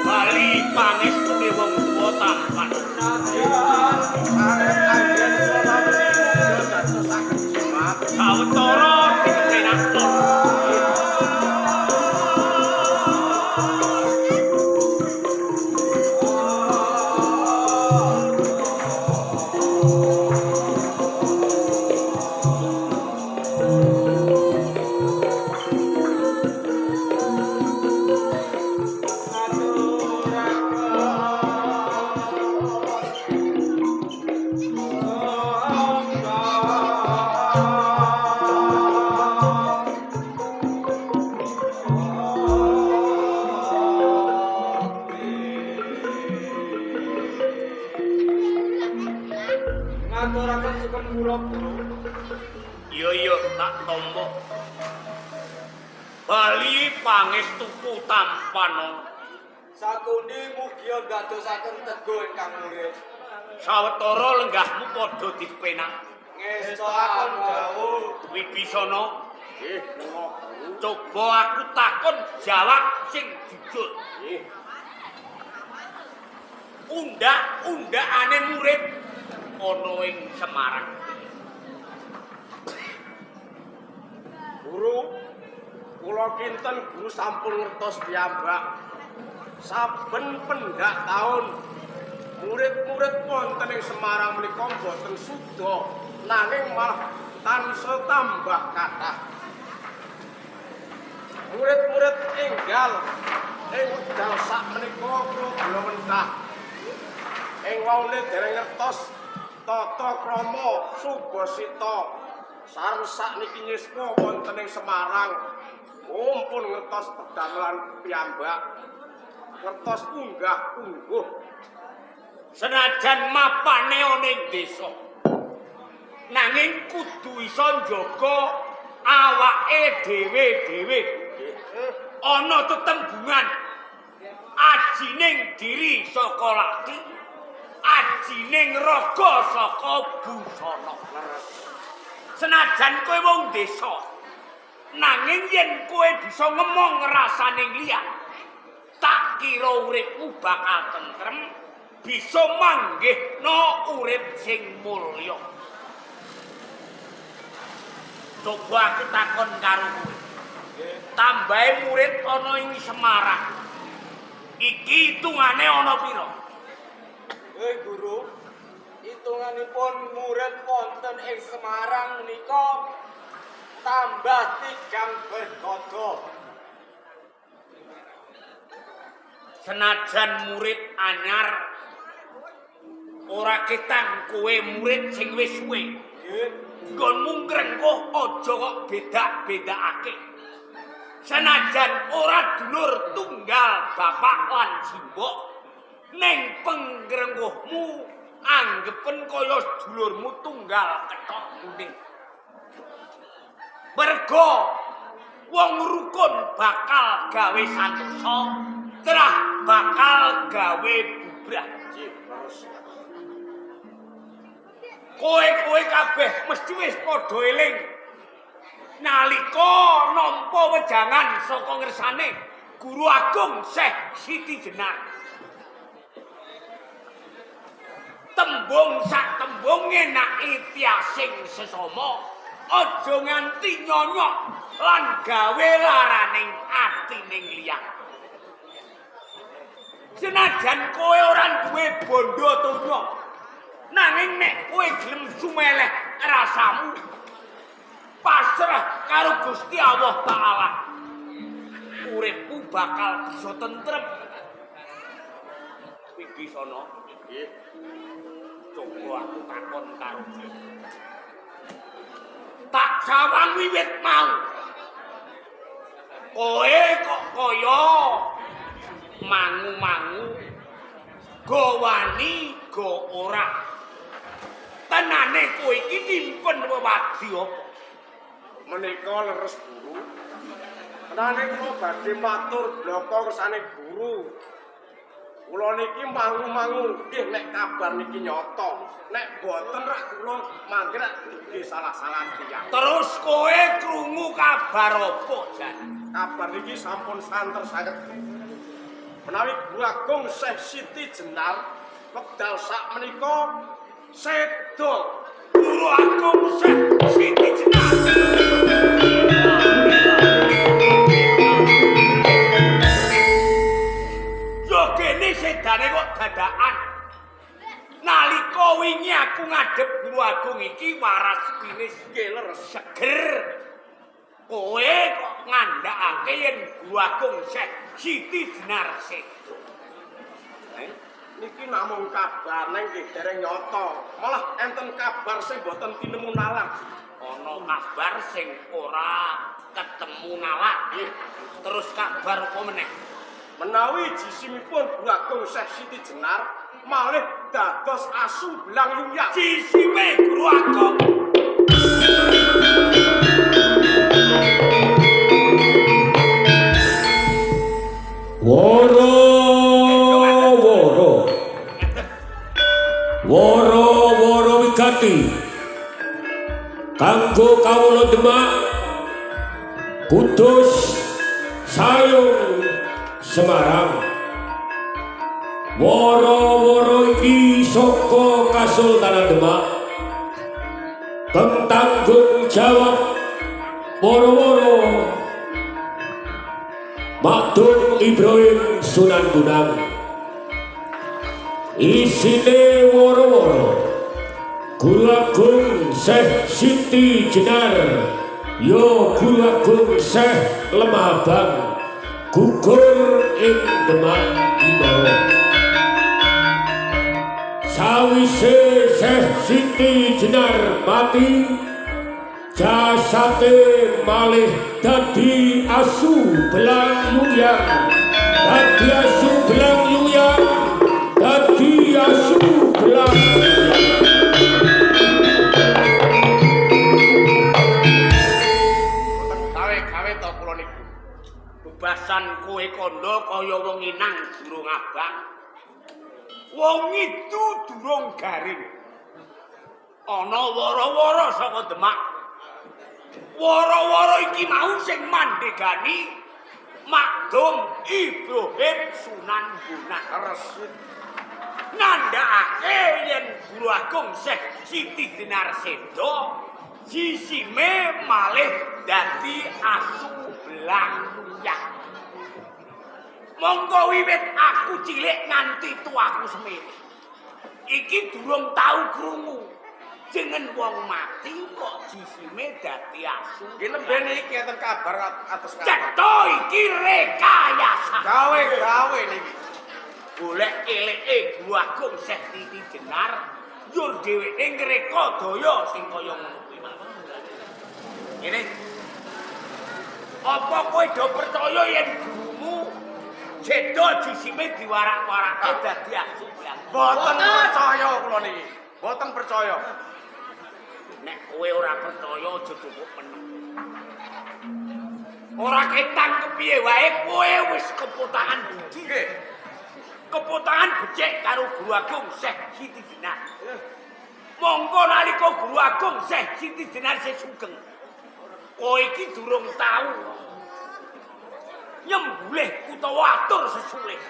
Bali pangestune wong tuwa tampan. Sawetara dikepenaken. Ngaturaken sugeng kula Guru. Iya tak tombo. Bali pangestuku tampan. Sakundi mugia dadosaken teguh ingkang murid. Sawetara lenggahmu padha dipenak. Ngestoaken dawuh. Wibisana. Coba aku takon jawab sing jujur. Undak-undakane murid ana ing Semarang. Guru, kula kinten guru sampun ngertos piyambak. Saben pendak taun murid-murid wonten ing Semarang menika boten suda nanging malah tansah tambah kathah. Murid-murid enggal ing wekdal sak menika kula mentah. Ing waune dereng ngertos tata krama Subasita sareng sakniki nyiswa wonten ing Semarang. Mumpun ngertos pedamelan piyambak. Ngertos unggah-ungguh. Senajan mapane ana ing desa. Nanging kudu iso njaga awake dhewe-dhewe. Ana tetembungan ajining diri saka lati, ajining raga saka busana. Senajan kowe wong desa, nanging yen kowe bisa ngemong rasaning liya, tak kira uripmu bakal tentrem, bisa manggihna urip sing mulya. Coba aku takon karo kowe. Tambahe murid ana ing Semarang. Iki hitungane ana pira? Guru, hitunganipun murid wonten ing Semarang menika tambah 3 bergodo. Senajan murid anyar ora ketang kowe murid sing wis suwe. Nggonmu ngrengkuh aja kok bedak-bedakake. Senajan ora dulur tunggal bapak lan simbok, ning pengrengkuhmu anggepen kaya dulurmu tunggal kethok kuning. Merga wong rukun bakal gawe santosa, terah bakal gawe bubrah. Kowe kabeh mesti wis padha eling. Nalika nampa wejangan saka ngersane Guru Agung Syekh Siti Jenar. Tembung sak tembunge naki tiasing sesama, aja nganti nyonyok lan gawe laraning atining liya. Senajan kowe ora duwe bondo donya, nanging nek kowe gelem sumeleh rasamu, pasrah karo Gusti Allah Ta'ala, uripmu bakal bisa tentrem. Wibisana, coba aku takon karo kowe. Tak sawang wiwit mau, kowe kok kaya mangu-mangu, go wani go ora. Tenane kowe iki nyimpen wewadi apa? Menika leres Guru. Tenane kula badhe matur bloko kersane Guru. Kula niki mangu-mangu nggih nek kabar niki nyata. Nek boten rak kula mangke rak nggih salah-salah tiyang. Terus kowe krungu kabar apa, Jan? Kabar niki sampun santer saged. menawi Guru Agung Syekh Siti Jenar wekdal sak menika sedo. Guru Agung Syekh Siti Jenar. Yo kene sedane kok dadakan. Nalika wingi aku ngadep Guru Agung iki waras pinis ngeler seger. Kowe kok ngandhakake yen Guru Agung Syekh Siti Jenar sedo. Niki namung kabar nggih dereng nyata. Malah enten kabar sing boten tinemu nalar. Ana kabar sing ora ketemu nalar. Terus kabar apa meneh? Menawi jisimipun Guru Agung Syekh Siti Jenar malih dados asu belang yuyang. Jisime Guru Agung. Woro wigati kanggo kawula Demak Kudus Sayung Semarang. Woro iki saka Kasultanan Demak kang tanggung jawab woro Makdum Ibrahim Sunan Gunung. Isine woro-woro Guru Agung Syekh Siti Jenar yo Guru Agung Syekh Lemah Abang gugur ing Demak Imoro. Sawise Syekh Siti Jenar mati jasate malih dadi asu belang yuyang, dadi asu belang yuyang, dadi asu belang yuyang. Kawe to kula niku. Bebasan kowe kandha kaya wong inang durung abang. Wong itu durung garing. Ana woro-woro saka Demak. Woro-woro iki mau sing mandhegani Makdum Ibrahim Sunan Gunung Resik. Nandhakake yen Guru Agung Syekh Siti Jenar sedo, sisime malih dadi asu belang yuyang. Monggo wiwit aku cilik nganti tuaku semene. Iki durung tau krungu. Jeneng wong mati kok jisime dadi asu. Nggih lembene iki enten kabar atus kabar. Cetha iki rekayasa. Gawe niki. Golek eleke Guru Agung Syekh Siti Jenar, yur dheweke ngreka daya sing kaya ngono kuwi mawon. Ngene. Apa kowe do percaya yen gurumu sedo jisime diwarak-warake dadi asu belang? Boten percaya kula niki. Boten percaya. Nek kowe ora percaya aja cukup meneng. Ora ketang kepiye wae kowe wis kepotakan biji. Nggih. Kepotakan becik karo Guru Agung Syekh Siti Jenar. Monggo nalika Guru Agung Syekh Siti Jenar sesugeng. Kowe iki durung tau nyembulih utawa atur sesulih.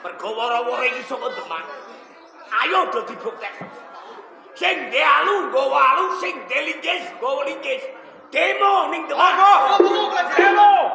Mergo woro-woro iki saka Demak. Ayo do dibuktekno. Sing de alu nggawa alu, sing de linggis nggawa linggis. Demo ning Demak. Demo.